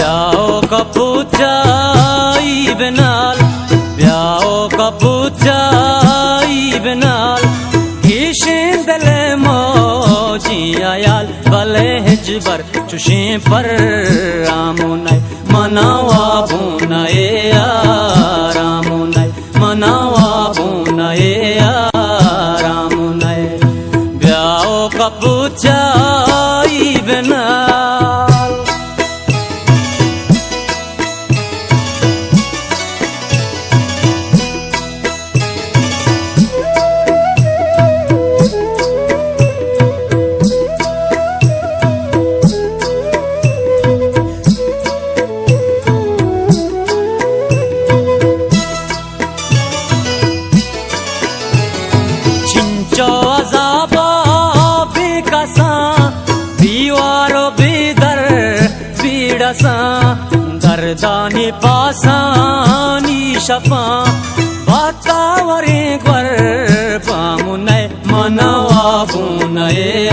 ब्याओ कपूचाई बनाल ब्याओ कपूचाई बनाल ईशिंदले मौजी आयाल भले हिजबर चुशे पर रामुनाय मनावा बुनाए रामुनाय मनावा बुनाए रामुनाय ब्याओ कपूचाई बनाल दर्दानी पासानी शपा बातावरे ग्वर पामुनय मनावा बुनय